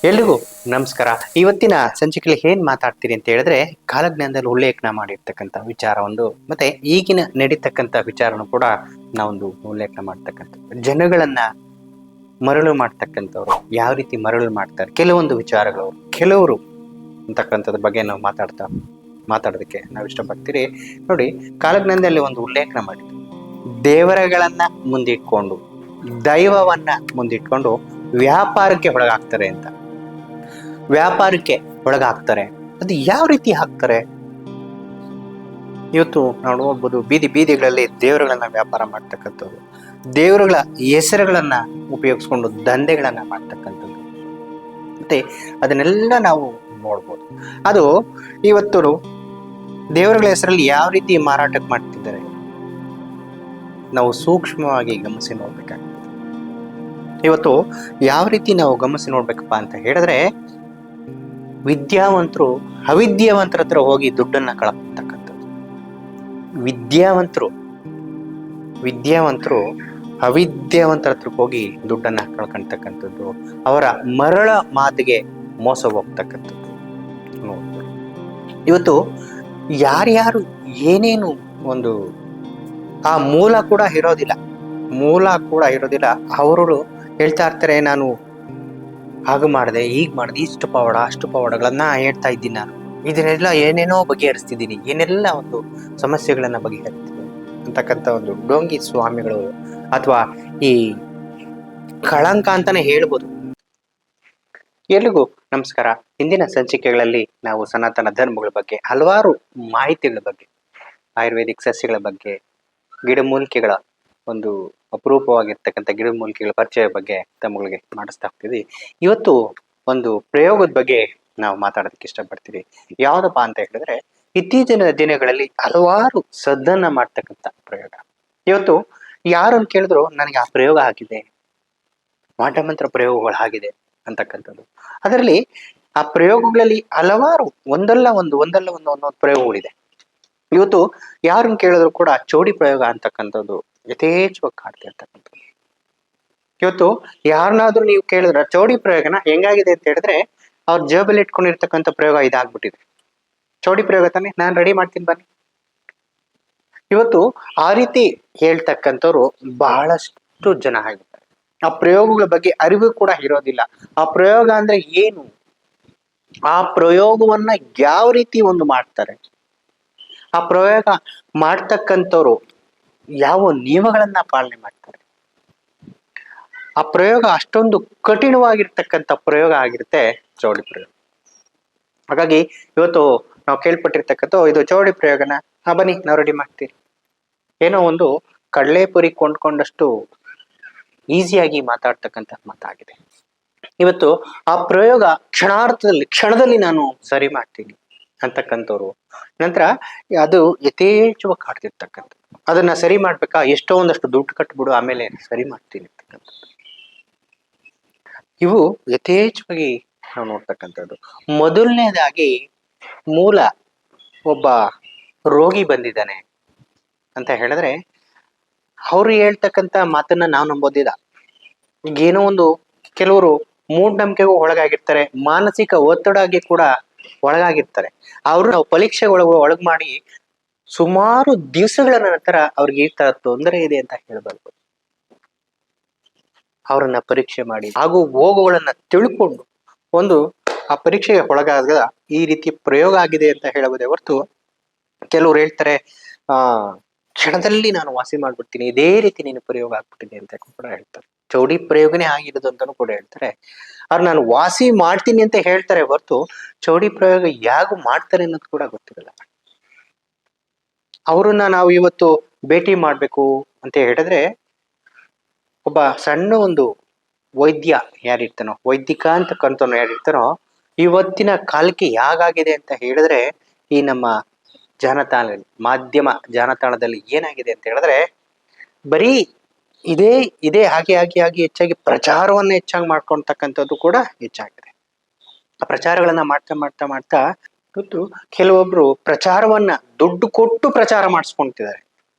ಎಲ್ರಿಗೂ ನಮಸ್ಕಾರ. ಇವತ್ತಿನ ಸಂಚಿಕೆಯಲ್ಲಿ ಏನ್ ಮಾತಾಡ್ತೀರಿ ಅಂತ ಹೇಳಿದ್ರೆ, ಕಾಲಜ್ಞಾನದಲ್ಲಿ ಉಲ್ಲೇಖನ ಮಾಡಿರ್ತಕ್ಕಂಥ ವಿಚಾರ ಒಂದು, ಮತ್ತೆ ಈಗಿನ ನಡೀತಕ್ಕಂಥ ವಿಚಾರನು ಕೂಡ ನಾವೊಂದು ಉಲ್ಲೇಖನ ಮಾಡ್ತಕ್ಕಂಥ ಜನಗಳನ್ನ ಮರಳು ಮಾಡ್ತಕ್ಕಂಥವ್ರು ಯಾವ ರೀತಿ ಮರಳು ಮಾಡ್ತಾರೆ, ಕೆಲವೊಂದು ವಿಚಾರಗಳು ಕೆಲವರು ಅಂತಕ್ಕಂಥದ್ರ ಬಗ್ಗೆ ನಾವು ಮಾತಾಡೋದಕ್ಕೆ ನಾವು ಇಷ್ಟಪಡ್ತೀರಿ. ನೋಡಿ, ಕಾಲಜ್ಞಾನದಲ್ಲಿ ಒಂದು ಉಲ್ಲೇಖನ ಮಾಡಿದ್ರು, ದೇವರಗಳನ್ನ ಮುಂದಿಟ್ಕೊಂಡು ದೈವವನ್ನ ಮುಂದಿಟ್ಕೊಂಡು ವ್ಯಾಪಾರಕ್ಕೆ ಒಳಗಾಗ್ತಾರೆ ಅಂತ. ವ್ಯಾಪಾರಕ್ಕೆ ಒಳಗಾಗ್ತಾರೆ, ಅದು ಯಾವ ರೀತಿ ಹಾಕ್ತಾರೆ? ಇವತ್ತು ನಾವು ನೋಡ್ಬೋದು, ಬೀದಿ ಬೀದಿಗಳಲ್ಲಿ ದೇವರುಗಳನ್ನ ವ್ಯಾಪಾರ ಮಾಡ್ತಕ್ಕಂಥದ್ದು, ದೇವರುಗಳ ಹೆಸರುಗಳನ್ನ ಉಪಯೋಗಿಸ್ಕೊಂಡು ದಂಧೆಗಳನ್ನ ಮಾಡ್ತಕ್ಕಂಥದ್ದು, ಮತ್ತೆ ಅದನ್ನೆಲ್ಲ ನಾವು ನೋಡ್ಬೋದು. ಅದು ಇವತ್ತು ದೇವರುಗಳ ಹೆಸರಲ್ಲಿ ಯಾವ ರೀತಿ ಮಾರಾಟಕ್ಕೆ ಮಾಡ್ತಿದ್ದಾರೆ ನಾವು ಸೂಕ್ಷ್ಮವಾಗಿ ಗಮನಿಸಿ ನೋಡ್ಬೇಕಾಗ್ತದೆ. ಇವತ್ತು ಯಾವ ರೀತಿ ನಾವು ಗಮನಿಸಿ ನೋಡ್ಬೇಕಪ್ಪ ಅಂತ ಹೇಳಿದ್ರೆ, ವಿದ್ಯಾವಂತರು ಅವಿದ್ಯಾವಂತರ ಹತ್ರ ಹೋಗಿ ದುಡ್ಡನ್ನ ಕಳ್ಕೊತಕ್ಕಂಥದ್ದು, ವಿದ್ಯಾವಂತರು ಅವಿದ್ಯಾವಂತರ ಹತ್ರ ಹೋಗಿ ದುಡ್ಡನ್ನ ಕಳ್ಕೊಳ್ತಕ್ಕಂಥದ್ದು, ಅವರ ಮರಳ ಮಾತಿಗೆ ಮೋಸ ಹೋಗ್ತಕ್ಕಂಥದ್ದು. ಇವತ್ತು ಯಾರ್ಯಾರು ಏನೇನು ಒಂದು ಆ ಮೂಲ ಕೂಡ ಇರೋದಿಲ್ಲ, ಅವರು ಹೇಳ್ತಾ ಇರ್ತಾರೆ, ನಾನು ಹಾಗೆ ಮಾಡಿದೆ, ಈಗ ಮಾಡಿದೆ, ಇಷ್ಟು ಪವಾಡ ಅಷ್ಟು ಪವಾಡಗಳನ್ನ ಹೇಳ್ತಾ ಇದ್ದೀನಿ, ನಾನು ಇದನ್ನೆಲ್ಲ ಏನೇನೋ ಬಗೆಹರಿಸ್ತಿದ್ದೀನಿ, ಏನೆಲ್ಲ ಒಂದು ಸಮಸ್ಯೆಗಳನ್ನ ಬಗೆಹರಿಸ್ತೀನಿ ಅಂತಕ್ಕಂಥ ಒಂದು ಡೋಂಗಿ ಸ್ವಾಮಿಗಳು, ಅಥವಾ ಈ ಕಳಂಕ ಅಂತಾನೆ ಹೇಳ್ಬೋದು. ಎಲ್ರಿಗೂ ನಮಸ್ಕಾರ. ಹಿಂದಿನ ಸಂಚಿಕೆಗಳಲ್ಲಿ ನಾವು ಸನಾತನ ಧರ್ಮಗಳ ಬಗ್ಗೆ, ಹಲವಾರು ಮಾಹಿತಿಗಳ ಬಗ್ಗೆ, ಆಯುರ್ವೇದಿಕ್ ಸಸ್ಯಗಳ ಬಗ್ಗೆ, ಗಿಡಮೂಲಿಕೆಗಳ ಒಂದು ಅಪರೂಪವಾಗಿರ್ತಕ್ಕಂಥ ಗಿಡಮೂಲಿಕೆಗಳ ಪರಿಚಯ ಬಗ್ಗೆ ತಮ್ಮಗಳಿಗೆ ಮಾಡಿಸ್ತಾ ಹೋಗ್ತೀವಿ. ಇವತ್ತು ಒಂದು ಪ್ರಯೋಗದ ಬಗ್ಗೆ ನಾವು ಮಾತಾಡೋದಕ್ಕೆ ಇಷ್ಟಪಡ್ತೀವಿ. ಯಾವ್ದಪ್ಪ ಅಂತ ಹೇಳಿದ್ರೆ, ಇತ್ತೀಚಿನ ದಿನಗಳಲ್ಲಿ ಹಲವಾರು ಸದ್ದನ್ನ ಮಾಡ್ತಕ್ಕಂಥ ಪ್ರಯೋಗ. ಇವತ್ತು ಯಾರನ್ನು ಕೇಳಿದ್ರು ನನಗೆ ಆ ಪ್ರಯೋಗ ಆಗಿದೆ, ಮಾಟಮಂತ್ರ ಪ್ರಯೋಗಗಳು ಆಗಿದೆ ಅಂತಕ್ಕಂಥದ್ದು. ಅದರಲ್ಲಿ ಆ ಪ್ರಯೋಗಗಳಲ್ಲಿ ಹಲವಾರು ಒಂದಲ್ಲ ಒಂದು ಪ್ರಯೋಗಗಳಿದೆ. ಇವತ್ತು ಯಾರನ್ನು ಕೇಳಿದ್ರು ಕೂಡ ಚೌಡಿ ಪ್ರಯೋಗ ಅಂತಕ್ಕಂಥದ್ದು ಯಥೇಚ್ಛವಾಗಿ ಕಾಡ್ತಿರ್ತಕ್ಕಂಥದ್ದು. ಇವತ್ತು ಯಾರನ್ನಾದ್ರೂ ನೀವು ಕೇಳಿದ್ರೆ ಚೌಡಿ ಪ್ರಯೋಗನ ಹೆಂಗಾಗಿದೆ ಅಂತ ಹೇಳಿದ್ರೆ, ಅವ್ರ ಜೇಬಲ್ಲಿ ಇಟ್ಕೊಂಡಿರ್ತಕ್ಕಂಥ ಪ್ರಯೋಗ ಇದಾಗ್ಬಿಟ್ಟಿದೆ. ಚೌಡಿ ಪ್ರಯೋಗ ತಾನೆ, ನಾನು ರೆಡಿ ಮಾಡ್ತೀನಿ ಬನ್ನಿ. ಇವತ್ತು ಆ ರೀತಿ ಹೇಳ್ತಕ್ಕಂಥವ್ರು ಬಹಳಷ್ಟು ಜನ ಆಗಿದ್ದಾರೆ. ಆ ಪ್ರಯೋಗಗಳ ಬಗ್ಗೆ ಅರಿವು ಕೂಡ ಇರೋದಿಲ್ಲ. ಆ ಪ್ರಯೋಗ ಅಂದ್ರೆ ಏನು, ಆ ಪ್ರಯೋಗವನ್ನ ಯಾವ ರೀತಿ ಒಂದು ಮಾಡ್ತಾರೆ, ಆ ಪ್ರಯೋಗ ಮಾಡ್ತಕ್ಕಂಥವ್ರು ಯಾವ ನಿಯಮಗಳನ್ನ ಪಾಲನೆ ಮಾಡ್ತಾರೆ, ಆ ಪ್ರಯೋಗ ಅಷ್ಟೊಂದು ಕಠಿಣವಾಗಿರ್ತಕ್ಕಂಥ ಪ್ರಯೋಗ ಆಗಿರುತ್ತೆ ಚೌಡಿ ಪ್ರಯೋಗ. ಹಾಗಾಗಿ ಇವತ್ತು ನಾವು ಕೇಳ್ಪಟ್ಟಿರ್ತಕ್ಕಂಥ ಇದು ಚೌಡಿ ಪ್ರಯೋಗನ, ಬನ್ನಿ ನಾವು ರೆಡಿ ಮಾಡ್ತೀವಿ, ಏನೋ ಒಂದು ಕಡಲೆಪುರಿ ಕೊಂಡ್ಕೊಂಡಷ್ಟು ಈಸಿಯಾಗಿ ಮಾತಾಡ್ತಕ್ಕಂಥ ಮಾತಾಗಿದೆ. ಇವತ್ತು ಆ ಪ್ರಯೋಗ ಕ್ಷಣದಲ್ಲಿ ನಾನು ಸರಿ ಮಾಡ್ತೀನಿ ಅಂತಕ್ಕಂಥವ್ರು, ನಂತರ ಅದು ಯಥೇಚ್ಛವಾಗಿ ಕಾಡ್ತಿರ್ತಕ್ಕಂಥ, ಅದನ್ನ ಸರಿ ಮಾಡ್ಬೇಕಾ, ಎಷ್ಟೋ ಒಂದಷ್ಟು ದುಡ್ಡು ಕಟ್ಬಿಡು ಆಮೇಲೆ ಸರಿ ಮಾಡ್ತೀನಿ ಅಂತಕ್ಕಂಥದ್ದು. ಇವು ಯಥೇಚ್ಛವಾಗಿ ನಾವು ನೋಡ್ತಕ್ಕಂಥದ್ದು. ಮೊದಲನೇದಾಗಿ ಮೂಲ, ಒಬ್ಬ ರೋಗಿ ಬಂದಿದ್ದಾನೆ ಅಂತ ಹೇಳಿದ್ರೆ ಅವ್ರು ಹೇಳ್ತಕ್ಕಂಥ ಮಾತನ್ನ ನಾವು ನಂಬೋದಿಲ್ಲ. ಈಗ ಏನೋ ಒಂದು ಕೆಲವರು ಮೂಢನಂಬಿಕೆಗೂ ಒಳಗಾಗಿರ್ತಾರೆ, ಮಾನಸಿಕ ಒತ್ತಡಕ್ಕೆ ಕೂಡ ಒಳಗಾಗಿರ್ತಾರೆ. ಅವ್ರು ನಾವು ಪರೀಕ್ಷೆ ಒಳಗ್ ಮಾಡಿ ಸುಮಾರು ದಿವಸಗಳ ನಂತರ ಅವ್ರಿಗೆ ಈ ತರ ತೊಂದರೆ ಇದೆ ಅಂತ ಹೇಳ್ಬಾರ್ದು. ಅವರನ್ನ ಪರೀಕ್ಷೆ ಮಾಡಿ ಹಾಗೂ ಹೋಗುಗಳನ್ನ ತಿಳ್ಕೊಂಡು ಒಂದು ಆ ಪರೀಕ್ಷೆಗೆ ಒಳಗಾದ ಈ ರೀತಿ ಪ್ರಯೋಗ ಆಗಿದೆ ಅಂತ ಹೇಳಬಹುದೇ ಹೊರತು, ಕೆಲವ್ರು ಹೇಳ್ತಾರೆ ಕ್ಷಣದಲ್ಲಿ ನಾನು ವಾಸಿ ಮಾಡ್ಬಿಡ್ತೀನಿ, ಇದೇ ರೀತಿ ನೀನು ಪ್ರಯೋಗ ಆಗ್ಬಿಟ್ಟಿದೆ ಅಂತ ಕೂಡ ಹೇಳ್ತಾರೆ. ಚೌಡಿ ಪ್ರಯೋಗನೇ ಆಗಿರೋದು ಅಂತಾನು ಕೂಡ ಹೇಳ್ತಾರೆ. ಅವ್ರು ನಾನು ವಾಸಿ ಮಾಡ್ತೀನಿ ಅಂತ ಹೇಳ್ತಾರೆ ಹೊರತು ಚೌಡಿ ಪ್ರಯೋಗ ಯಾರು ಮಾಡ್ತಾರೆ ಅನ್ನೋದು ಕೂಡ ಗೊತ್ತಿರಲ್ಲ. ಅವ್ರನ್ನ ನಾವು ಇವತ್ತು ಭೇಟಿ ಮಾಡ್ಬೇಕು ಅಂತ ಹೇಳಿದ್ರೆ, ಒಬ್ಬ ಸಣ್ಣ ಒಂದು ವೈದ್ಯ ಯಾರಿರ್ತಾನೋ, ವೈದಿಕ ಅಂತಕ್ಕಂಥವ್ನು ಯಾರಿರ್ತಾನೋ, ಇವತ್ತಿನ ಕಾಲಕ್ಕೆ ಯಾಗಾಗಿದೆ ಅಂತ ಹೇಳಿದ್ರೆ, ಈ ನಮ್ಮ ಮಾಧ್ಯಮ ಜಾಲತಾಣದಲ್ಲಿ ಏನಾಗಿದೆ ಅಂತ ಹೇಳಿದ್ರೆ, ಬರೀ ಇದೇ ಹಾಗೆ ಹೆಚ್ಚಾಗಿ ಪ್ರಚಾರವನ್ನ ಹೆಚ್ಚಾಗಿ ಮಾಡ್ಕೊಳ್ತಕ್ಕಂಥದ್ದು ಕೂಡ ಹೆಚ್ಚಾಗಿದೆ. ಆ ಪ್ರಚಾರಗಳನ್ನ ಮಾಡ್ತಾ ಇವತ್ತು ಕೆಲವೊಬ್ರು ಪ್ರಚಾರವನ್ನ ದುಡ್ಡು ಕೊಟ್ಟು ಪ್ರಚಾರ ಮಾಡಿಸ್ಕೊಂತಿದ್ದಾರೆ.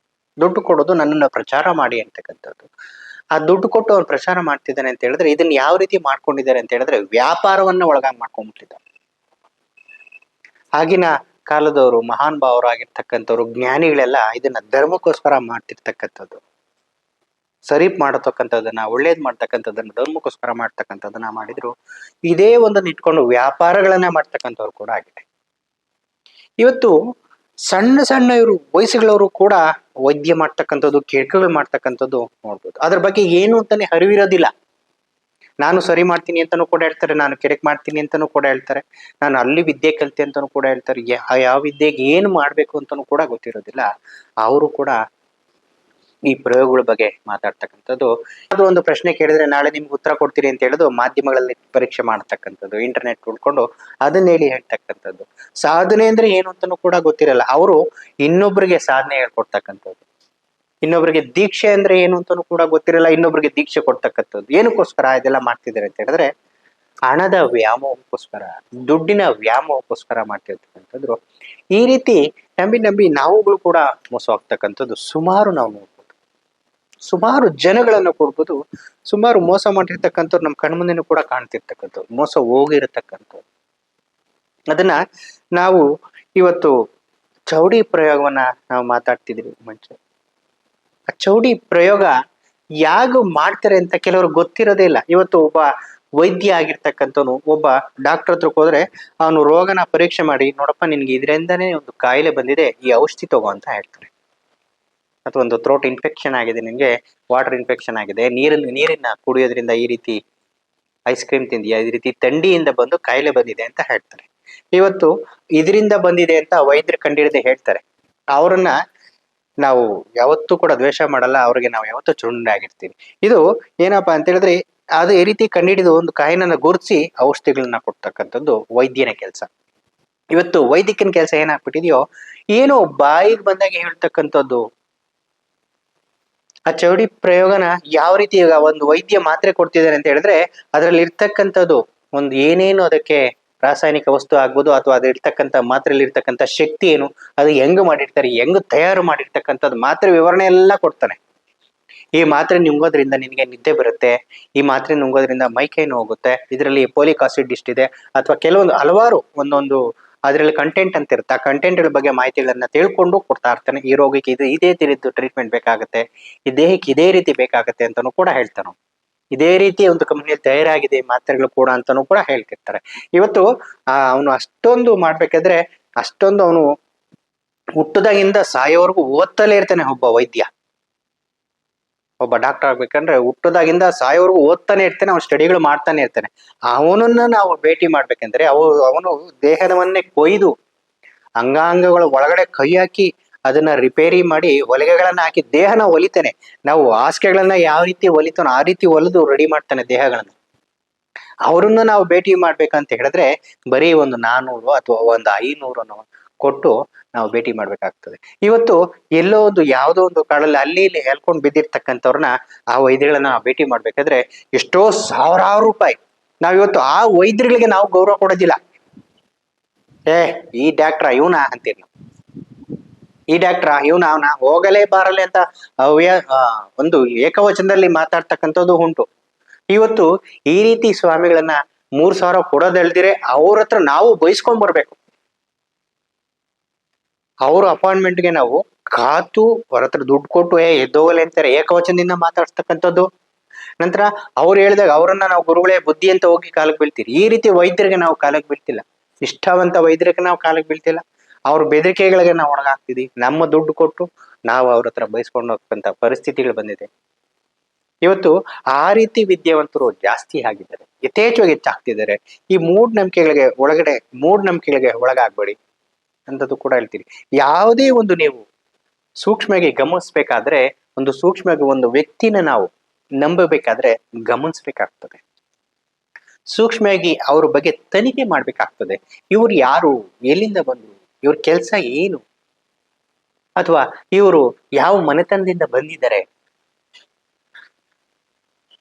ದುಡ್ಡು ಕೊಡೋದು, ನನ್ನನ್ನ ಪ್ರಚಾರ ಮಾಡಿ ಅಂತಕ್ಕಂಥದ್ದು. ಆ ದುಡ್ಡು ಕೊಟ್ಟು ಅವ್ರು ಪ್ರಚಾರ ಮಾಡ್ತಿದ್ದಾನೆ ಅಂತ ಹೇಳಿದ್ರೆ ಇದನ್ನ ಯಾವ ರೀತಿ ಮಾಡ್ಕೊಂಡಿದ್ದಾರೆ ಅಂತ ಹೇಳಿದ್ರೆ ವ್ಯಾಪಾರವನ್ನ ಒಳಗಾಗಿ ಮಾಡ್ಕೊಂಡ್ಬಿಟ್ಟಿದ್ದಾರೆ. ಆಗಿನ ಕಾಲದವರು ಮಹಾನ್ ಭಾವರು ಆಗಿರ್ತಕ್ಕಂಥವ್ರು ಜ್ಞಾನಿಗಳೆಲ್ಲ ಇದನ್ನ ಧರ್ಮಕ್ಕೋಸ್ಕರ ಮಾಡ್ತಿರ್ತಕ್ಕಂಥದ್ದು, ಸರಿ ಮಾಡತಕ್ಕಂಥದ್ದನ್ನ, ಒಳ್ಳೇದ್ ಮಾಡ್ತಕ್ಕಂಥದ್ದನ್ನ, ಧರ್ಮಕ್ಕೋಸ್ಕರ ಮಾಡ್ತಕ್ಕಂಥದ್ದನ್ನ ಮಾಡಿದ್ರು. ಇದೇ ಒಂದನ್ನ ಇಟ್ಕೊಂಡು ವ್ಯಾಪಾರಗಳನ್ನ ಮಾಡ್ತಕ್ಕಂಥವ್ರು ಕೂಡ ಆಗಿದೆ. ಇವತ್ತು ಸಣ್ಣ ಸಣ್ಣ ಇವರು ವಯಸ್ಸುಗಳವರು ಕೂಡ ವೈದ್ಯ ಮಾಡ್ತಕ್ಕಂಥದ್ದು, ಕೇಳ್ಕಗಳು ಮಾಡ್ತಕ್ಕಂಥದ್ದು ನೋಡ್ಬೋದು. ಅದ್ರ ಬಗ್ಗೆ ಏನು ಅಂತಾನೆ ಅರಿವಿರೋದಿಲ್ಲ. ನಾನು ಸರಿ ಮಾಡ್ತೀನಿ ಅಂತಾನೂ ಕೂಡ ಹೇಳ್ತಾರೆ, ನಾನು ಕೆರೆಕ್ ಮಾಡ್ತೀನಿ ಅಂತಾನೂ ಕೂಡ ಹೇಳ್ತಾರೆ, ನಾನು ಅಲ್ಲಿ ವಿದ್ಯೆ ಕಲಿತೆ ಅಂತಾನೂ ಕೂಡ ಹೇಳ್ತಾರೆ. ಯಾವ ವಿದ್ಯೆಗೆ ಏನು ಮಾಡ್ಬೇಕು ಅಂತಾನೂ ಕೂಡ ಗೊತ್ತಿರೋದಿಲ್ಲ. ಅವರು ಕೂಡ ಈ ಪ್ರಯೋಗಗಳ ಬಗ್ಗೆ ಮಾತಾಡ್ತಕ್ಕಂಥದ್ದು. ಅದು ಒಂದು ಪ್ರಶ್ನೆ ಕೇಳಿದ್ರೆ ನಾಳೆ ನಿಮ್ಗೆ ಉತ್ತರ ಕೊಡ್ತೀರಿ ಅಂತ ಹೇಳೋದು ಮಾಧ್ಯಮಗಳಲ್ಲಿ ಪರೀಕ್ಷೆ ಮಾಡ್ತಕ್ಕಂಥದ್ದು, ಇಂಟರ್ನೆಟ್ ಉಳ್ಕೊಂಡು ಅದನ್ನ ಹೇಳಿ ಹೇಳ್ತಕ್ಕಂಥದ್ದು. ಸಾಧನೆ ಅಂದ್ರೆ ಏನು ಅಂತಾನೂ ಕೂಡ ಗೊತ್ತಿರಲ್ಲ. ಅವರು ಇನ್ನೊಬ್ಬರಿಗೆ ಸಾಧನೆ ಹೇಳ್ಕೊಡ್ತಕ್ಕಂಥದ್ದು, ಇನ್ನೊಬ್ಬರಿಗೆ ದೀಕ್ಷೆ ಅಂದ್ರೆ ಏನು ಅಂತಾನೂ ಕೂಡ ಗೊತ್ತಿರಲ್ಲ, ಇನ್ನೊಬ್ಬರಿಗೆ ದೀಕ್ಷೆ ಕೊಡ್ತಕ್ಕಂಥದ್ದು. ಏನಕ್ಕೋಸ್ಕರ ಇದೆಲ್ಲ ಮಾಡ್ತಿದ್ದಾರೆ ಅಂತ ಹೇಳಿದ್ರೆ ಹಣದ ವ್ಯಾಮೋಹಕ್ಕೋಸ್ಕರ, ದುಡ್ಡಿನ ವ್ಯಾಮೋಹಕ್ಕೋಸ್ಕರ ಮಾಡ್ತಿರ್ತಕ್ಕಂಥದ್ದು. ಈ ರೀತಿ ನಂಬಿ ನಂಬಿ ನಾವುಗಳು ಕೂಡ ಮೋಸ ಆಗ್ತಕ್ಕಂಥದ್ದು ಸುಮಾರು ನಾವು ನೋಡ್ಬೋದು. ಸುಮಾರು ಜನಗಳನ್ನು ಕೊಡ್ಬೋದು, ಸುಮಾರು ಮೋಸ ಮಾಡಿರ್ತಕ್ಕಂಥವ್ರು ನಮ್ಮ ಕಣ್ಮುಂದೆನೂ ಕೂಡ ಕಾಣ್ತಿರ್ತಕ್ಕಂಥವ್ರು, ಮೋಸ ಹೋಗಿರತಕ್ಕಂಥವ್ರು. ಅದನ್ನ ನಾವು ಇವತ್ತು ಚೌಡಿ ಪ್ರಯೋಗವನ್ನ ನಾವು ಮಾತಾಡ್ತಿದ್ವಿ ಮುಂಚೆ. ಆ ಚೌಡಿ ಪ್ರಯೋಗ ಯಾಗ ಮಾಡ್ತಾರೆ ಅಂತ ಕೆಲವರು ಗೊತ್ತಿರೋದೇ ಇಲ್ಲ. ಇವತ್ತು ಒಬ್ಬ ವೈದ್ಯ ಆಗಿರ್ತಕ್ಕಂಥವನು ಒಬ್ಬ ಡಾಕ್ಟರ್ ಹತ್ರಕ್ಕೆ ಹೋದ್ರೆ ಅವನು ರೋಗನ ಪರೀಕ್ಷೆ ಮಾಡಿ, ನೋಡಪ್ಪ ನಿನ್ಗೆ ಇದರಿಂದಾನೇ ಒಂದು ಕಾಯಿಲೆ ಬಂದಿದೆ, ಈ ಔಷಧಿ ತಗೋ ಅಂತ ಹೇಳ್ತಾರೆ. ಅಥವಾ ಒಂದು ಥ್ರೋಟ್ ಇನ್ಫೆಕ್ಷನ್ ಆಗಿದೆ, ನಿನ್ಗೆ ವಾಟರ್ ಇನ್ಫೆಕ್ಷನ್ ಆಗಿದೆ, ನೀರಿನ ಕುಡಿಯೋದ್ರಿಂದ ಈ ರೀತಿ ಐಸ್ ಕ್ರೀಮ್ ತಿಂದಿಯಾ, ಈ ರೀತಿ ಥಂಡಿಯಿಂದ ಬಂದು ಕಾಯಿಲೆ ಬಂದಿದೆ ಅಂತ ಹೇಳ್ತಾರೆ. ಇವತ್ತು ಇದರಿಂದ ಬಂದಿದೆ ಅಂತ ವೈದ್ಯರು ಕಂಡಿಡದೆ ಹೇಳ್ತಾರೆ. ಅವರನ್ನ ನಾವು ಯಾವತ್ತೂ ಕೂಡ ದ್ವೇಷ ಮಾಡಲ್ಲ, ಅವ್ರಿಗೆ ನಾವು ಯಾವತ್ತೂ ಚುರುಂಡಾಗಿರ್ತೀವಿ. ಇದು ಏನಪ್ಪಾ ಅಂತ ಹೇಳಿದ್ರೆ ಅದು ಈ ರೀತಿ ಕಂಡಿಡಿದು ಒಂದು ಕಾಯಿಲೆನ ಗುರುತಿಸಿ ಔಷಧಿಗಳನ್ನ ಕೊಡ್ತಕ್ಕಂಥದ್ದು ವೈದ್ಯನ ಕೆಲಸ. ಇವತ್ತು ವೈದ್ಯಕನ ಕೆಲಸ ಏನಾಗ್ಬಿಟ್ಟಿದೆಯೋ, ಏನೋ ಬಾಯಿಗೆ ಬಂದಾಗೆ ಹೇಳ್ತಕ್ಕಂಥದ್ದು. ಆ ಚೌಡಿ ಪ್ರಯೋಗನ ಯಾವ ರೀತಿ ಈಗ ಒಂದು ವೈದ್ಯ ಮಾತ್ರೆ ಕೊಡ್ತಿದ್ದಾರೆ ಅಂತ ಹೇಳಿದ್ರೆ ಅದ್ರಲ್ಲಿ ಇರ್ತಕ್ಕಂಥದ್ದು ಒಂದು ಏನೇನು ಅದಕ್ಕೆ ರಾಸಾಯನಿಕ ವಸ್ತು ಆಗ್ಬೋದು, ಅಥವಾ ಅದ್ರ ಇರ್ತಕ್ಕಂಥ ಮಾತ್ರೆಯಲ್ಲಿ ಇರ್ತಕ್ಕಂಥ ಶಕ್ತಿ ಏನು, ಅದು ಹೆಂಗ್ ಮಾಡಿರ್ತಾರೆ, ಹೆಂಗ್ ತಯಾರು ಮಾಡಿರ್ತಕ್ಕಂಥದ್ದು ಮಾತ್ರೆ ವಿವರಣೆ ಎಲ್ಲ ಕೊಡ್ತಾನೆ. ಈ ಮಾತ್ರೆ ನುಂಗೋದ್ರಿಂದ ನಿನಗೆ ನಿದ್ದೆ ಬರುತ್ತೆ, ಈ ಮಾತ್ರೆ ನುಂಗೋದ್ರಿಂದ ಮೈಕೈ ನೋವು ಹೋಗುತ್ತೆ, ಇದರಲ್ಲಿ ಫೋಲಿಕ್ ಆಸಿಡ್ ಇಷ್ಟಿದೆ, ಅಥವಾ ಕೆಲವೊಂದು ಹಲವಾರು ಒಂದೊಂದು ಅದರಲ್ಲಿ ಕಂಟೆಂಟ್ ಅಂತ ಇರುತ್ತೆ. ಆ ಕಂಟೆಂಟ್ಗಳ ಬಗ್ಗೆ ಮಾಹಿತಿಗಳನ್ನ ತಿಳ್ಕೊಂಡು ಕೊಡ್ತಾ ಇರ್ತಾನೆ. ಈ ರೋಗಕ್ಕೆ ಇದೇ ರೀತಿ ಟ್ರೀಟ್ಮೆಂಟ್ ಬೇಕಾಗುತ್ತೆ, ಈ ದೇಹಕ್ಕೆ ಇದೇ ರೀತಿ ಬೇಕಾಗುತ್ತೆ ಅಂತಾನು ಕೂಡ ಹೇಳ್ತಾನೆ. ಇದೇ ರೀತಿ ಒಂದು ಕಂಪ್ನಿಯಲ್ಲಿ ತಯಾರಾಗಿದೆ ಮಾತ್ರೆಗಳು ಕೂಡ ಅಂತಾನು ಕೂಡ ಹೇಳ್ತಿರ್ತಾರೆ. ಇವತ್ತು ಅವನು ಅಷ್ಟೊಂದು ಮಾಡ್ಬೇಕಾದ್ರೆ ಅಷ್ಟೊಂದು ಅವನು ಹುಟ್ಟದಾಗಿಂದ ಸಾಯೋವರೆಗೂ ಓದ್ತಲೇ ಇರ್ತಾನೆ. ಒಬ್ಬ ವೈದ್ಯ, ಒಬ್ಬ ಡಾಕ್ಟರ್ ಆಗ್ಬೇಕಂದ್ರೆ ಹುಟ್ಟದಾಗಿಂದ ಸಾಯೋವರೆಗೂ ಓದ್ತಾನೆ ಇರ್ತಾನೆ, ಅವ್ನು ಸ್ಟಡಿಗಳು ಮಾಡ್ತಾನೆ ಇರ್ತಾನೆ. ಅವನನ್ನ ನಾವು ಭೇಟಿ ಮಾಡ್ಬೇಕಂದ್ರೆ ಅವನು ದೇಹದವನ್ನೇ ಕೊಯ್ದು ಅಂಗಾಂಗಗಳ ಒಳಗಡೆ ಕೈ ಹಾಕಿ ಅದನ್ನ ರಿಪೇರಿ ಮಾಡಿ ಹೊಲಿಗೆಗಳನ್ನ ಹಾಕಿ ದೇಹನ ಹೊಲಿತಾನೆ. ನಾವು ಹಾಸಿಗೆಗಳನ್ನ ಯಾವ ರೀತಿ ಹೊಲಿತಾನೋ ಆ ರೀತಿ ಹೊಲಿದು ರೆಡಿ ಮಾಡ್ತಾನೆ ದೇಹಗಳನ್ನ. ಅವರನ್ನ ನಾವು ಭೇಟಿ ಮಾಡ್ಬೇಕಂತ ಹೇಳಿದ್ರೆ ಬರೀ ಒಂದು 400 ಅಥವಾ ಒಂದು 500 ಕೊಟ್ಟು ನಾವು ಭೇಟಿ ಮಾಡ್ಬೇಕಾಗ್ತದೆ. ಇವತ್ತು ಎಲ್ಲೋ ಒಂದು ಯಾವುದೋ ಒಂದು ಕಾಡಲ್ಲಿ ಅಲ್ಲಿ ಇಲ್ಲಿ ಹೇಳ್ಕೊಂಡು ಬಿದ್ದಿರ್ತಕ್ಕಂಥವ್ರನ್ನ ಆ ವೈದ್ಯಗಳನ್ನ ಭೇಟಿ ಮಾಡ್ಬೇಕಾದ್ರೆ ಎಷ್ಟೋ ಸಾವಿರಾರು ರೂಪಾಯಿ. ನಾವಿವತ್ತು ಆ ವೈದ್ಯರುಗಳಿಗೆ ನಾವು ಗೌರವ ಕೊಡೋದಿಲ್ಲ. ಈ ಡಾಕ್ಟ್ರ ಇವನ ಅಂತೀರಿ ನಾವು, ಈ ಡಾಕ್ಟ್ರ ಇವನ ಅವನ ಹೋಗಲೇ ಬಾರಲೆ ಅಂತ ಒಂದು ಏಕವಚನದಲ್ಲಿ ಮಾತಾಡ್ತಕ್ಕಂಥದ್ದು ಉಂಟು. ಇವತ್ತು ಈ ರೀತಿ ಸ್ವಾಮಿಗಳನ್ನ 3,000 ಕೊಡೋದಲ್ದಿರೆ ಅವ್ರ ಹತ್ರ ನಾವು ಬಯಸ್ಕೊಂಡ್ ಬರ್ಬೇಕು. ಅವ್ರ ಅಪಾಯಿಂಟ್ಮೆಂಟ್ಗೆ ನಾವು ಕಾತು ಅವ್ರ ಹತ್ರ ದುಡ್ಡು ಕೊಟ್ಟು ಎದ್ದೋಗಲೆ ಅಂತಾರೆ, ಏಕವಚನದಿಂದ ಮಾತಾಡ್ತಕ್ಕಂಥದ್ದು. ನಂತರ ಅವ್ರು ಹೇಳಿದಾಗ ಅವರನ್ನ ನಾವು ಗುರುಗಳೇ ಬುದ್ಧಿ ಅಂತ ಹೋಗಿ ಕಾಲಕ್ಕೆ ಬೀಳ್ತೀರಿ. ಈ ರೀತಿ ವೈದ್ಯರಿಗೆ ನಾವು ಕಾಲಕ್ಕೆ ಬೀಳ್ತಿಲ್ಲ, ನಿಷ್ಠಾವಂತ ವೈದ್ಯರಿಗೆ ನಾವು ಕಾಲಕ್ಕೆ ಬೀಳ್ತಿಲ್ಲ. ಅವ್ರ ಬೆದರಿಕೆಗಳಿಗೆ ನಾವು ಒಳಗಾಗ್ತಿದೀವಿ. ನಮ್ಮ ದುಡ್ಡು ಕೊಟ್ಟು ನಾವು ಅವ್ರ ಹತ್ರ ಬಯಸ್ಕೊಂಡು ಹೋಗ್ತಕ್ಕಂಥ ಪರಿಸ್ಥಿತಿಗಳು ಬಂದಿದೆ. ಇವತ್ತು ಆ ರೀತಿ ವಿದ್ಯಾವಂತರು ಜಾಸ್ತಿ ಆಗಿದ್ದಾರೆ, ಯಥೇಚ್ಛವಾಗಿ ಹೆಚ್ಚಾಗ್ತಿದ್ದಾರೆ. ಈ ಮೂಢನಂಬಿಕೆಗಳಿಗೆ ಒಳಗಾಗ್ಬೇಡಿ ಅಂತದ್ದು ಕೂಡ ಹೇಳ್ತೀರಿ. ಯಾವುದೇ ಒಂದು ನೀವು ಸೂಕ್ಷ್ಮವಾಗಿ ಗಮನಿಸ್ಬೇಕಾದ್ರೆ, ಒಂದು ಸೂಕ್ಷ್ಮವಾಗಿ ಒಂದು ವ್ಯಕ್ತಿನ ನಾವು ನಂಬಬೇಕಾದ್ರೆ ಗಮನಿಸ್ಬೇಕಾಗ್ತದೆ. ಸೂಕ್ಷ್ಮವಾಗಿ ಅವ್ರ ಬಗ್ಗೆ ತನಿಖೆ ಮಾಡ್ಬೇಕಾಗ್ತದೆ. ಇವ್ರು ಯಾರು, ಎಲ್ಲಿಂದ ಬಂದ್ರು, ಇವ್ರ ಕೆಲಸ ಏನು, ಅಥವಾ ಇವರು ಯಾವ ಮನೆತನದಿಂದ ಬಂದಿದ್ದಾರೆ,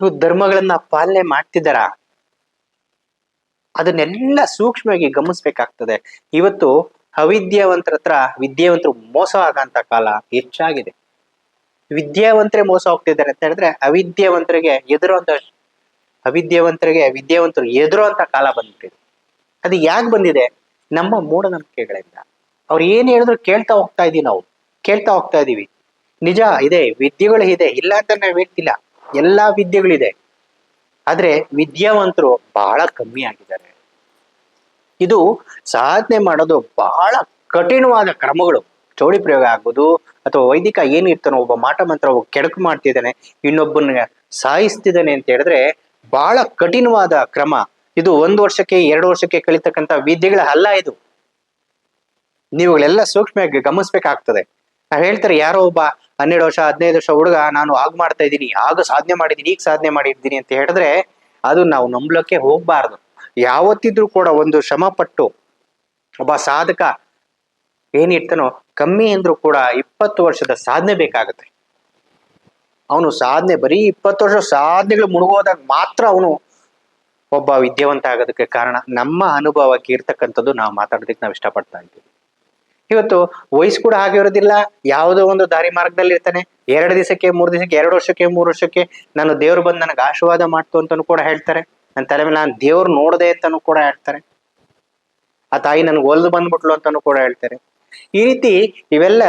ಇವ್ರು ಧರ್ಮಗಳನ್ನ ಪಾಲನೆ ಮಾಡ್ತಿದ್ದಾರಾ, ಅದನ್ನೆಲ್ಲ ಸೂಕ್ಷ್ಮವಾಗಿ ಗಮನಿಸ್ಬೇಕಾಗ್ತದೆ. ಇವತ್ತು ಅವಿದ್ಯಾವಂತರ ಹತ್ರ ವಿದ್ಯಾವಂತರು ಮೋಸ ಆಗಂತ ಕಾಲ ಹೆಚ್ಚಾಗಿದೆ. ವಿದ್ಯಾವಂತರೇ ಮೋಸ ಹೋಗ್ತಿದ್ದಾರೆ ಅಂತ ಹೇಳಿದ್ರೆ ಅವಿದ್ಯಾವಂತರಿಗೆ ವಿದ್ಯಾವಂತರು ಎದುರುವಂತ ಕಾಲ ಬಂದ್ಬಿಟ್ಟಿದೆ. ಅದು ಯಾಕೆ ಬಂದಿದೆ? ನಮ್ಮ ಮೂಢನಂಬಿಕೆಗಳಿಂದ. ಅವ್ರು ಏನ್ ಹೇಳಿದ್ರು ಕೇಳ್ತಾ ಹೋಗ್ತಾ ಇದೀವಿ. ನಿಜ ಇದೆ, ವಿದ್ಯೆಗಳು ಇದೆ, ಇಲ್ಲ ಅಂತ ನಾವ್ ಹೇಳ್ತಿಲ್ಲ, ಎಲ್ಲಾ ವಿದ್ಯೆಗಳಿದೆ. ಆದ್ರೆ ವಿದ್ಯಾವಂತರು ಬಹಳ ಕಮ್ಮಿ ಆಗಿದ್ದಾರೆ. ಇದು ಸಾಧನೆ ಮಾಡೋದು ಬಹಳ ಕಠಿಣವಾದ ಕ್ರಮಗಳು. ಚೌಡಿ ಪ್ರಯೋಗ ಆಗ್ಬೋದು, ಅಥವಾ ವೈದಿಕ ಏನ್ ಇರ್ತಾನೋ, ಒಬ್ಬ ಮಾಟ ಮಂತ್ರ ಒಬ್ಬ ಕೆಡಕು ಮಾಡ್ತಿದ್ದಾನೆ, ಇನ್ನೊಬ್ಬನ ಸಾಯಿಸ್ತಿದ್ದಾನೆ ಅಂತ ಹೇಳಿದ್ರೆ ಬಹಳ ಕಠಿಣವಾದ ಕ್ರಮ. ಇದು 1 ವರ್ಷಕ್ಕೆ 2 ವರ್ಷಕ್ಕೆ ಕಲಿತಕ್ಕಂತ ವಿದ್ಯೆಗಳ ಅಲ್ಲ ಇದು. ನೀವುಗಳೆಲ್ಲ ಸೂಕ್ಷ್ಮವಾಗಿ ಗಮನಿಸ್ಬೇಕಾಗ್ತದೆ. ನಾವ್ ಹೇಳ್ತಾರೆ, ಯಾರೋ ಒಬ್ಬ 12 ವರ್ಷ 15 ವರ್ಷ ಹುಡುಗ ನಾನು ಆಗ ಮಾಡ್ತಾ ಇದ್ದೀನಿ, ಆಗ ಸಾಧನೆ ಮಾಡಿದ್ದೀನಿ, ಈಗ ಸಾಧನೆ ಮಾಡಿದ್ದೀನಿ ಅಂತ ಹೇಳಿದ್ರೆ ಅದು ನಾವು ನಂಬಲಕ್ಕೆ ಹೋಗ್ಬಾರ್ದು. ಯಾವತ್ತಿದ್ರೂ ಕೂಡ ಒಂದು ಶ್ರಮ ಪಟ್ಟು ಒಬ್ಬ ಸಾಧಕ ಏನಿರ್ತಾನೋ, ಕಮ್ಮಿ ಅಂದ್ರೂ ಕೂಡ 20 ವರ್ಷದ ಸಾಧನೆ ಬೇಕಾಗುತ್ತೆ. ಅವನು ಸಾಧನೆ ಬರೀ 20 ವರ್ಷ ಸಾಧನೆಗಳು ಮುಳುಗೋದಾಗ ಮಾತ್ರ ಅವನು ಒಬ್ಬ ವಿದ್ಯಾವಂತ ಆಗೋದಕ್ಕೆ ಕಾರಣ. ನಮ್ಮ ಅನುಭವಕ್ಕೆ ಇರ್ತಕ್ಕಂಥದ್ದು ನಾವು ಮಾತಾಡೋದಕ್ಕೆ ನಾವು ಇಷ್ಟಪಡ್ತಾ ಇದ್ದೀವಿ. ಇವತ್ತು ವಯಸ್ಸು ಕೂಡ ಹಾಗೆ ಇರೋದಿಲ್ಲ. ಯಾವುದೋ ಒಂದು ದಾರಿ ಮಾರ್ಗದಲ್ಲಿ ಇರ್ತಾನೆ. 2 ದಿವಸಕ್ಕೆ 3 ದಿವಸಕ್ಕೆ 2 ವರ್ಷಕ್ಕೆ 3 ವರ್ಷಕ್ಕೆ ನಾನು ದೇವ್ರು ಬಂದು ನನಗೆ ಆಶೀರ್ವಾದ ಮಾಡ್ತು ಅಂತಾನು ಕೂಡ ಹೇಳ್ತಾರೆ. ನನ್ನ ತಲೆ ಮೇಲೆ ನಾನು ದೇವ್ರು ನೋಡದೆ ಅಂತಾನು ಕೂಡ ಹೇಳ್ತಾರೆ. ಆ ತಾಯಿ ನನ್ಗೆ ಒಲ್ದು ಬಂದ್ಬಿಟ್ಲು ಅಂತಾನು ಕೂಡ ಹೇಳ್ತಾರೆ. ಈ ರೀತಿ ಇವೆಲ್ಲ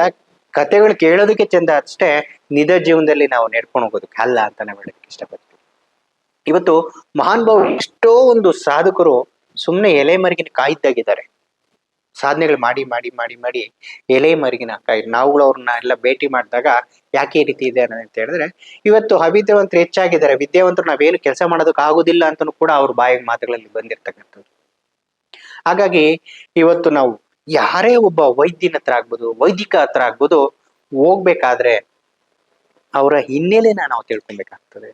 ಕಥೆಗಳು ಕೇಳೋದಕ್ಕೆ ಚಂದ ಅಷ್ಟೇ, ನಿಜ ಜೀವನದಲ್ಲಿ ನಾವು ನಡ್ಕೊಂಡು ಹೋಗೋದಕ್ಕೆ ಅಲ್ಲ ಅಂತ ನಾವು ಹೇಳೋದಕ್ಕೆ ಇಷ್ಟಪಡ್ತೀವಿ. ಇವತ್ತು ಮಹಾನ್ ಭಾವ ಎಷ್ಟೋ ಒಂದು ಸಾಧಕರು ಸುಮ್ಮನೆ ಎಲೆ ಮರಿಗಿನ ಕಾಯ್ದಾಗಿದ್ದಾರೆ. ಸಾಧನೆಗಳು ಮಾಡಿ ಮಾಡಿ ಮಾಡಿ ಮಾಡಿ ಎಲೆ ಮರಿಗಿನ ಕಾಯಿ. ನಾವುಗಳು ಅವ್ರನ್ನ ಎಲ್ಲ ಭೇಟಿ ಮಾಡಿದಾಗ ಯಾಕೆ ಈ ರೀತಿ ಇದೆ ಅಂತ ಹೇಳಿದ್ರೆ, ಇವತ್ತು ಅವಿದ್ಯಾವಂತರು ಹೆಚ್ಚಾಗಿದ್ದಾರೆ. ವಿದ್ಯಾವಂತರು ನಾವೇನು ಕೆಲಸ ಮಾಡೋದಕ್ಕೆ ಆಗುದಿಲ್ಲ ಅಂತನೂ ಕೂಡ ಅವ್ರ ಬಾಯಿ ಮಾತುಗಳಲ್ಲಿ ಬಂದಿರ್ತಕ್ಕಂಥದ್ದು. ಹಾಗಾಗಿ ಇವತ್ತು ನಾವು ಯಾರೇ ಒಬ್ಬ ವೈದ್ಯನ ಹತ್ರ ಆಗ್ಬೋದು, ವೈದಿಕ ಹತ್ರ ಆಗ್ಬೋದು, ಹೋಗ್ಬೇಕಾದ್ರೆ ಅವರ ಹಿನ್ನೆಲೆನ ನಾವು ತಿಳ್ಕೊಬೇಕಾಗ್ತದೆ.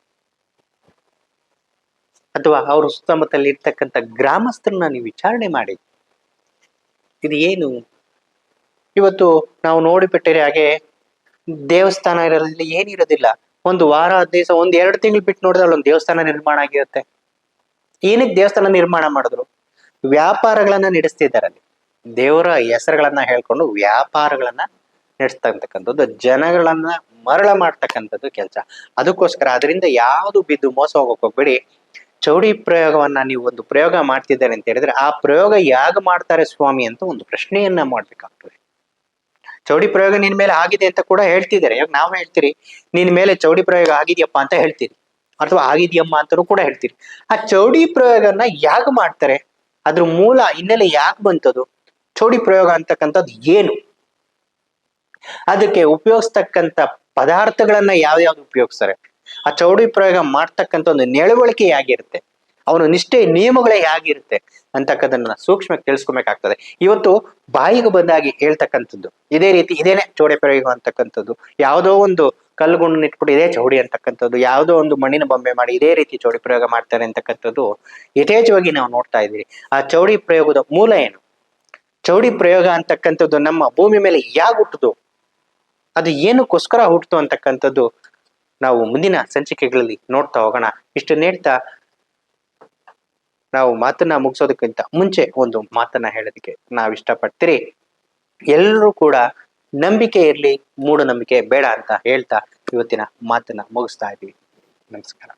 ಅಥವಾ ಅವ್ರ ಸುತ್ತಮುತ್ತಲ್ಲಿ ಇರ್ತಕ್ಕಂಥ ಗ್ರಾಮಸ್ಥರನ್ನ ನೀವು ವಿಚಾರಣೆ ಮಾಡಿ, ಇದು ಏನು. ಇವತ್ತು ನಾವು ನೋಡಿಬಿಟ್ಟರೆ ಹಾಗೆ ದೇವಸ್ಥಾನ ಇರೋದ್ರಲ್ಲಿ ಏನಿರೋದಿಲ್ಲ. 1 ವಾರ 15 ದಿವಸ 1-2 ತಿಂಗಳು ಬಿಟ್ಟು ನೋಡಿದ್ರೆ ಅಲ್ಲೊಂದು ದೇವಸ್ಥಾನ ನಿರ್ಮಾಣ ಆಗಿರುತ್ತೆ. ಏನಕ್ಕೆ ದೇವಸ್ಥಾನ ನಿರ್ಮಾಣ ಮಾಡಿದ್ರು? ವ್ಯಾಪಾರಗಳನ್ನ ನಡೆಸ್ತಿದ್ದಾರೆ ಅಲ್ಲಿ. ದೇವರ ಹೆಸರುಗಳನ್ನ ಹೇಳ್ಕೊಂಡು ವ್ಯಾಪಾರಗಳನ್ನ ನಡೆಸ್ತಕ್ಕಂಥದ್ದು, ಜನಗಳನ್ನ ಮರಳ ಮಾಡ್ತಕ್ಕಂಥದ್ದು ಕೆಲಸ. ಅದಕ್ಕೋಸ್ಕರ ಅದರಿಂದ ಯಾವುದು ಬಿದ್ದು ಮೋಸ ಹೋಗಕ್ ಹೋಗ್ಬೇಡಿ. ಚೌಡಿ ಪ್ರಯೋಗವನ್ನ ನೀವು ಒಂದು ಪ್ರಯೋಗ ಮಾಡ್ತಿದ್ದಾರೆ ಅಂತ ಹೇಳಿದ್ರೆ, ಆ ಪ್ರಯೋಗ ಯಾಗ ಮಾಡ್ತಾರೆ ಸ್ವಾಮಿ ಅಂತ ಒಂದು ಪ್ರಶ್ನೆಯನ್ನ ಮಾಡ್ಬೇಕಾಗ್ತದೆ. ಚೌಡಿ ಪ್ರಯೋಗ ನಿನ್ ಮೇಲೆ ಆಗಿದೆ ಅಂತ ಕೂಡ ಹೇಳ್ತಿದ್ದಾರೆ. ಇವಾಗ ನಾವು ಹೇಳ್ತೀರಿ, ನಿನ್ ಮೇಲೆ ಚೌಡಿ ಪ್ರಯೋಗ ಆಗಿದ್ಯಪ್ಪ ಅಂತ ಹೇಳ್ತೀರಿ, ಅಥವಾ ಆಗಿದ್ಯಮ್ಮ ಅಂತಾನೂ ಕೂಡ ಹೇಳ್ತೀರಿ. ಆ ಚೌಡಿ ಪ್ರಯೋಗನ ಯಾಗ ಮಾಡ್ತಾರೆ, ಅದ್ರ ಮೂಲ ಹಿನ್ನೆಲೆ ಯಾಕೆ ಬಂತದು, ಚೌಡಿ ಪ್ರಯೋಗ ಅಂತಕ್ಕಂಥದ್ದು ಏನು, ಅದಕ್ಕೆ ಉಪಯೋಗಿಸ್ತಕ್ಕಂಥ ಪದಾರ್ಥಗಳನ್ನ ಯಾವ್ಯಾವ್ದು ಉಪಯೋಗಿಸ್ತಾರೆ, ಆ ಚೌಡಿ ಪ್ರಯೋಗ ಮಾಡ್ತಕ್ಕಂಥ ಒಂದು ನಡವಳಿಕೆ ಹೇಗಿರುತ್ತೆ, ಅವನು ನಿಷ್ಠೆ ನಿಯಮಗಳೇ ಹೇಗಿರುತ್ತೆ ಅಂತಕ್ಕದನ್ನ ಸೂಕ್ಷ್ಮ ತಿಳಿಸ್ಕೊಬೇಕಾಗ್ತದೆ. ಇವತ್ತು ಬಾಯಿಗೆ ಬಂದಾಗಿ ಹೇಳ್ತಕ್ಕಂಥದ್ದು ಇದೇ ರೀತಿ, ಇದೇನೆ ಚೌಡಿ ಪ್ರಯೋಗ ಅಂತಕ್ಕಂಥದ್ದು. ಯಾವುದೋ ಒಂದು ಕಲ್ಲುಗುಂಡು ಇಟ್ಬಿಟ್ಟು ಇದೇ ಚೌಡಿ ಅಂತಕ್ಕಂಥದ್ದು, ಯಾವುದೋ ಒಂದು ಮಣ್ಣಿನ ಬೊಂಬೆ ಮಾಡಿ ಇದೇ ರೀತಿ ಚೌಡಿ ಪ್ರಯೋಗ ಮಾಡ್ತಾರೆ ಅಂತಕ್ಕಂಥದ್ದು ಯಥೇಚ್ಛವಾಗಿ ನಾವು ನೋಡ್ತಾ ಇದ್ದೀವಿ. ಆ ಚೌಡಿ ಪ್ರಯೋಗದ ಮೂಲ ಏನು, ಚೌಡಿ ಪ್ರಯೋಗ ಅಂತಕ್ಕಂಥದ್ದು ನಮ್ಮ ಭೂಮಿ ಮೇಲೆ ಯಾಕೆ ಹುಟ್ಟುದು, ಅದು ಏನಕ್ಕೋಸ್ಕರ ಹುಟ್ಟಿತು ಅಂತಕ್ಕಂಥದ್ದು ನಾವು ಮುಂದಿನ ಸಂಚಿಕೆಗಳಲ್ಲಿ ನೋಡ್ತಾ ಹೋಗೋಣ. ಇಷ್ಟು ನೇಡ್ತಾ ನಾವು ಮಾತನ್ನ ಮುಗಿಸೋದಕ್ಕಿಂತ ಮುಂಚೆ ಒಂದು ಮಾತನ್ನ ಹೇಳೋದಕ್ಕೆ ನಾವು ಇಷ್ಟಪಡ್ತೀರಿ. ಎಲ್ಲರೂ ಕೂಡ ನಂಬಿಕೆ ಇರ್ಲಿ, ಮೂಢನಂಬಿಕೆ ಬೇಡ ಅಂತ ಹೇಳ್ತಾ ಇವತ್ತಿನ ಮಾತನ್ನ ಮುಗಿಸ್ತಾ ಇದ್ದೀವಿ. ನಮಸ್ಕಾರ.